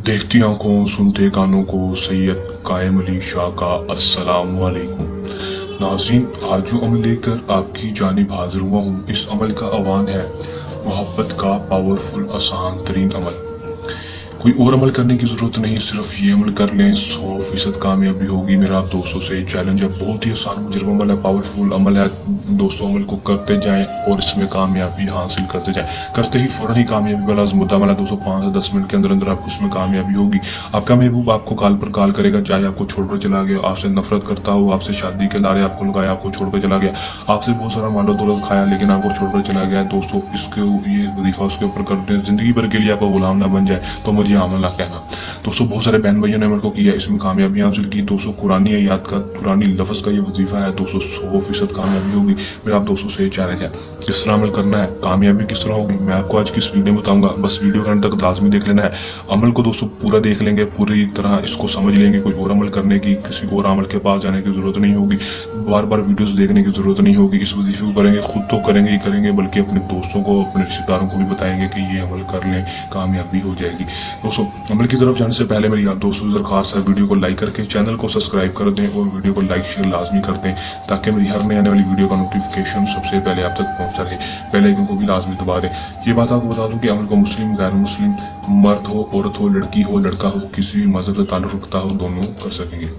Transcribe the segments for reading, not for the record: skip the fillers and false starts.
देखती आंखों सुनते कानों को सैयद कायम अली शाह का अस्सलाम वालेकुम। नाज़रीन, आज जो अमल लेकर आपकी जानिब हाजिर हुआ हूँ, इस अमल का आह्वान है मोहब्बत का पावरफुल आसान तरीन अमल। कोई और अमल करने की जरूरत नहीं, सिर्फ ये अमल कर लें, 100% कामयाबी होगी। मेरा आप दोस्तों से चैलेंज है, बहुत ही आसान मुजरब अमल है, पावरफुल अमल है दोस्तों। अमल को करते जाएं और इसमें कामयाबी हासिल करते जाएं। करते ही फौरन ही कामयाबी वाला मुद्दा वाला दोस्तों, 5 से 10 मिनट के अंदर अंदर आपको उसमें कामयाबी होगी। आपका महबूब आपको कॉल पर कॉल करेगा, चाहे आपको छोड़कर चला गया, आपसे नफरत करता हो, आपसे शादी के लारे आपको लगाया, आपको छोड़कर चला गया, आपसे बहुत सारा मालो दौलत खाया लेकिन आपको छोड़कर चला गया दोस्तों। इसके ये वजीफा उसके ऊपर करते हैं, जिंदगी भर के लिए आपका गुलाम ना बन जाए, तो मुझे आमल ना कहना दोस्तों। बहुत सारे बहन भाइयों ने मेरे को किया, इसमें कामयाबी हासिल की दोस्तों। कुरानी आयत का, कुरानी लफ्ज का ये वजीफा है दोस्तों, 100% कामयाबी होगी। मेरा आप दोस्तों से चैलेंज है, किस तरह अमल करना है, कामयाबी किस तरह होगी, मैं आपको आज किस वीडियो में बताऊंगा। बस वीडियो के अंत तक लाजमी देख लेना है। अमल को दोस्तों पूरा देख लेंगे, पूरी तरह इसको समझ लेंगे, कोई और अमल करने की, किसी और अमल के पास जाने की जरूरत नहीं होगी, बार बार वीडियोस देखने की जरूरत नहीं होगी। इस वजीफे को करेंगे, खुद तो करेंगे ही करेंगे, बल्कि अपने दोस्तों को, अपने रिश्तेदारों को भी बताएंगे कि ये अमल कर लें, कामयाबी हो जाएगी दोस्तों। अमल की तरफ जाने से पहले मेरी आप दोस्तों से दरखास्त है, वीडियो को लाइक करके चैनल को सब्सक्राइब कर दें और वीडियो को लाइक शेयर लाजमी कर दें, ताकि मेरी हर नई आने वाली वीडियो का नोटिफिकेशन सबसे पहले आप तक पहुंचता रहे। बेल आइकन को भी लाजमी दबा दें। ये बात आपको बता दूं कि अमल को मुस्लिम, गैर मुस्लिम, मर्द हो, औरत हो, लड़की हो, लड़का हो, किसी भी मजहब से ताल्लुक रखता हो, दोनों कर सकेंगे।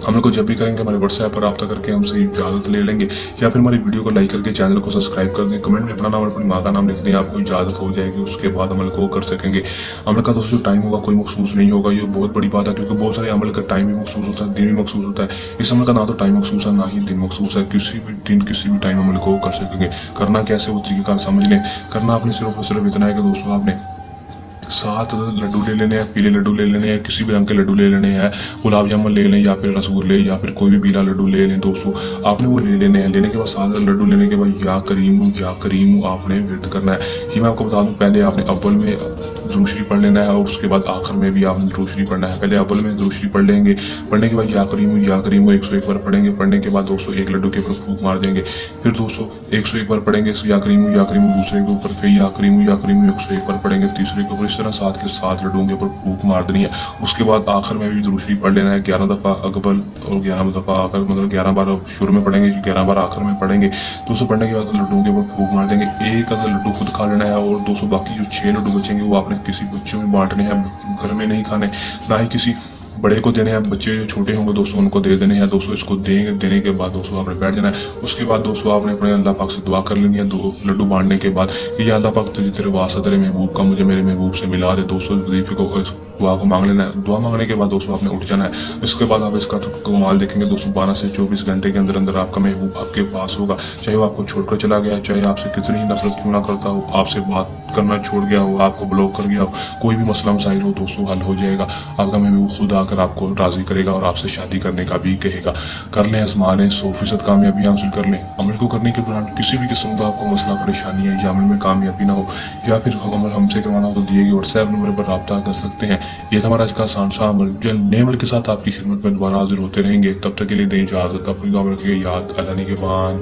हम लोग को जब भी करेंगे हमारे व्हाट्सएप पर रब्ता करके हमसे इजाजत ले लेंगे, या फिर हमारी वीडियो को लाइक करके चैनल को सब्सक्राइब कर दें, कमेंट में अपना नाम और अपनी माँ का नाम लिख दें, आपको इजाजत हो जाएगी। उसके बाद अमल को कर सकेंगे। अमल का दोस्तों जो टाइम होगा कोई मखसूस नहीं होगा, ये बहुत बड़ी बात है, क्योंकि बहुत सारे अमल का टाइम भी मखसूस होता है, दिन भी मखसूस होता है। इस अमल का ना तो टाइम मखसूस है, ना ही दिन मखसूस है, किसी भी दिन किसी भी टाइम अमल को कर सकेंगे। करना कैसे वो तरीका समझ लें। करना आपने सिर्फ और सिर्फ इतना है कि दोस्तों आपने 7 लड्डू ले लेने हैं, पीले लड्डू ले लेने हैं, किसी भी रंग के लड्डू ले लेने हैं, गुलाब जामुन ले लें या फिर रसगुल्ले या फिर कोई भी पीला लड्डू ले लें दोस्तों। आपने वो ले लेने हैं। लेने के बाद 7 लड्डू लेने के बाद या करीम आपने विरद करना है। ये मैं आपको बता दूं, पहले आपने अव्वल में दुरूद शरीफ पढ़ लेना है और उसके बाद आखिर में भी आपने दुरूद शरीफ पढ़ना है। पहले अव्वल में दुरूद शरीफ पढ़ लेंगे, पढ़ने के बाद या करीम 101 बार पढ़ेंगे। पढ़ने के बाद दोस्तों एक लड्डू के ऊपर फूंक मार देंगे। फिर दोस्तों 101 बार पढ़ेंगे या करीम दूसरे के ऊपर, फिर या करीम 101 बार पढ़ेंगे तीसरे के ऊपर। इस तरह 7 के 7 लड्डुओं के ऊपर फूंक मार देनी है। उसके बाद आखिर में भी दुरूद शरीफ पढ़ लेना है, 11 दफा अकबल और 11 दफा आखिर, मतलब 11 बार शुरू में पढ़ेंगे, 11 बार आखिर में पढ़ेंगे। दोस्तों पढ़ने के बाद लड्डुओं के ऊपर फूंक मार देंगे। एक आधा लड्डू खुद खा लेना है और दोस्तों बाकी जो 6 लड्डू बचेंगे वो आपने किसी बच्चों में बांटने हैं, घर में नहीं खाने, ना ही किसी बड़े को देने हैं। बच्चे जो छोटे होंगे दोस्तों उनको दे देने हैं दोस्तों। इसको देने के बाद दोस्तों आपने बैठ जाना है। उसके बाद दोस्तों आपने अपने अल्लाह पाक से दुआ कर लेनी है, 2 लड्डू बांटने के बाद कि या अल्लाह पाक तुझे तेरे वास्ते तेरे महबूब का मुझे मेरे महबूब से मिला दे दोस्तों। वजीफे को, दुआ को मांग लेना है। दुआ मांगने के बाद दोस्तों आपने उठ जाना है। इसके बाद आप इसका कमाल देखेंगे दोस्तों, 12 से 24 घंटे के अंदर अंदर आपका महबूब आपके पास होगा। चाहे वो आपको छोड़कर चला गया, चाहे आपसे कितनी ही नफरत क्यों ना करता हो, आपसे बात करना छोड़ गया हो, आपको ब्लॉक कर गया हो, कोई भी मसला मसाइल हो दोस्तों हल हो जाएगा। आपका महबूब खुद आकर आपको राजी करेगा और आपसे शादी करने का भी कहेगा। कर लें, आजमा लें, 100% कामयाबी हासिल कर लें। अमल को करने के दौरान किसी भी किस्म का आपको मसला परेशानी है या अमल में कामयाबी ना हो, या फिर अमल हमसे करवाना हो, तो दिए गए व्हाट्सएप नंबर पर रब्ता कर सकते हैं। ये था हमारा आज का आसान सा अमल। जो नए अमल के साथ आपकी खिदमत में दोबारा हाजिर होते रहेंगे। तब तक के लिए दें इजाजत। अपनी दुआ में रखिए याद। अल्लाह निगहबान।